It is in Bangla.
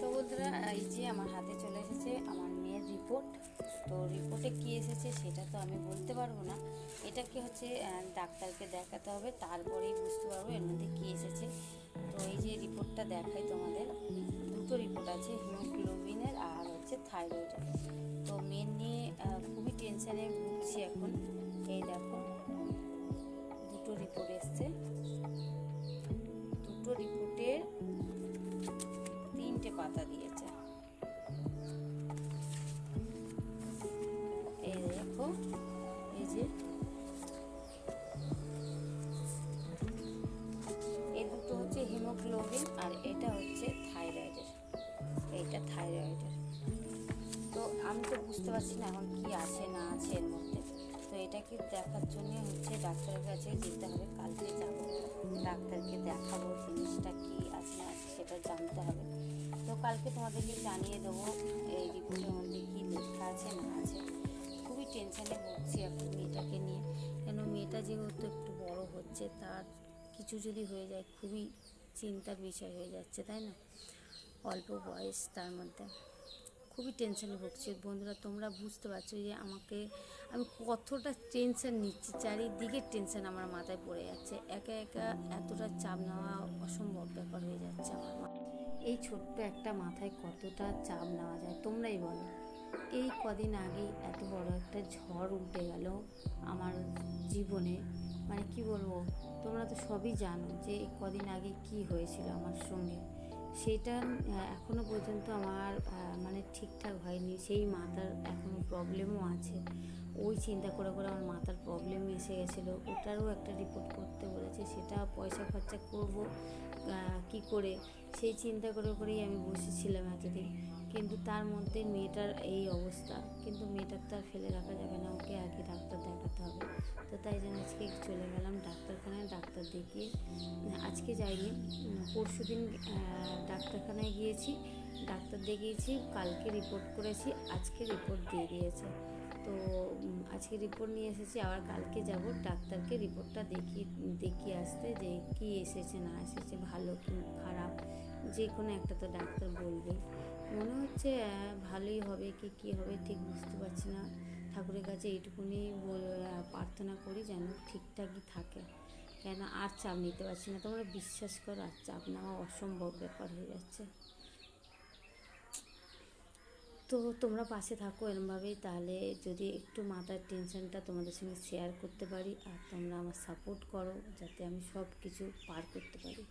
তো বন্ধুরা, এই যে আমার হাতে চলে এসেছে আমার মেয়ের রিপোর্ট। তো রিপোর্টে কি এসেছে সেটা তো আমি বলতে পারবো না, এটাকে হচ্ছে ডাক্তারকে দেখাতে হবে, তারপরেই বুঝতে পারবো এর মধ্যে কী এসেছে। তো এই যে রিপোর্টটা দেখাই তোমাদের, দুটো রিপোর্ট আছে, হিমোগ্লোবিনের আর হচ্ছে থাইরয়েডের। তো মেন নিয়ে খুবই টেনশানে ভুগছি এখন। এই দেখো, দুটো রিপোর্ট এসছে, দুটো রিপোর্টের 3টে পাতা দিয়েছে। এই দেখো, এই যে এই দুটো হচ্ছে হিমোগ্লোবিন আর এটা হচ্ছে থাইরয়েডের, এইটা থাইরয়েডের। তো আমি তো বুঝতে পারছি না এখন কি আছে না আছে এর মধ্যে। তো এটাকে দেখার জন্য হচ্ছে ডাক্তারের কাছে যেতে হবে, কালকে যাব, ডাক্তারকে দেখাবো জিনিসটা কি আছে না আছে সেটা জানতে হবে। তো কালকে তোমাদেরকে জানিয়ে দেবো এই রিপোর্টের মধ্যে কী লেখা আছে না আছে। খুবই টেনশানে ভুগছি এখন মেয়েটাকে নিয়ে, কেন মেয়েটা যেহেতু একটু বড় হচ্ছে, তার কিছু যদি হয়ে যায় খুবই চিন্তার বিষয় হয়ে যাচ্ছে, তাই না? অল্প বয়স, তার মধ্যে খুবই টেনশানে ভুগছি। বন্ধুরা, তোমরা বুঝতে পারছো যে আমি কতটা টেনশান নিচ্ছি, চারিদিকে টেনশান আমার মাথায় পড়ে যাচ্ছে, একা একা এতটা চাপ নেওয়া অসম্ভব ব্যাপার হয়ে যাচ্ছে আমার। এই ছোট্ট একটা মাথায় কতটা চাপ নেওয়া যায় তোমরাই বলো। এই কদিন আগেই এত বড় একটা ঝড় উঠে গেল আমার জীবনে, মানে কি বলবো, তোমরা তো সবই জানো যে কদিন আগে কি হয়েছিল আমার সঙ্গে। সেটা এখনো পর্যন্ত আমার মানে ঠিকঠাক হয়নি, সেই মাথার এখনো প্রবলেমও আছে। ওই চিন্তা করে করে আমার মাথার প্রবলেম এসে গেছিলো, ওটারও একটা রিপোর্ট করতে বলেছে, সেটা পয়সা খরচা করব কি করে, সেই চিন্তা করে করেই আমি বসেছিলাম এতদিন। কিন্তু তার মধ্যে মেয়েটার এই অবস্থা, কিন্তু মেয়েটার তো আর ফেলে রাখা যাবে না, ওকে আগে ডাক্তার দেখাতে হবে। তো তাই জন্য আজকে চলে গেলাম ডাক্তারখানায়, ডাক্তার দেখিয়ে, আজকে যাইনি, পরশু দিন ডাক্তারখানায় গিয়েছি, ডাক্তার দেখিয়েছি, কালকে রিপোর্ট করেছি, আজকে রিপোর্ট দিয়ে দিয়েছে। তো আজকে রিপোর্ট নিয়ে এসেছি, আবার কালকে যাব ডাক্তারকে রিপোর্টটা দেখিয়ে আসতে, যে কি এসেছে না এসেছে, ভালো কি খারাপ, যে কোনো একটা তো ডাক্তার বলবেই। মনে হচ্ছে ভালোই হবে কি কী হবে ঠিক বুঝতে পারছি না। ঠাকুরের কাছে এইটুকুনি প্রার্থনা করি যেন ঠিকঠাকই থাকে, কেন আর চাপ নিতে পারছি না। তোমরা বিশ্বাস করো, আর চাপ নেওয়া অসম্ভব ব্যাপার হয়ে যাচ্ছে। তো তোমরা পাশে থাকো এরমভাবেই, তাহলে যদি একটু মাথার টেনশনটা তোমাদের সঙ্গে শেয়ার করতে পারি, আর তোমরা আমার সাপোর্ট করো যাতে আমি সব কিছু পার করতে পারি।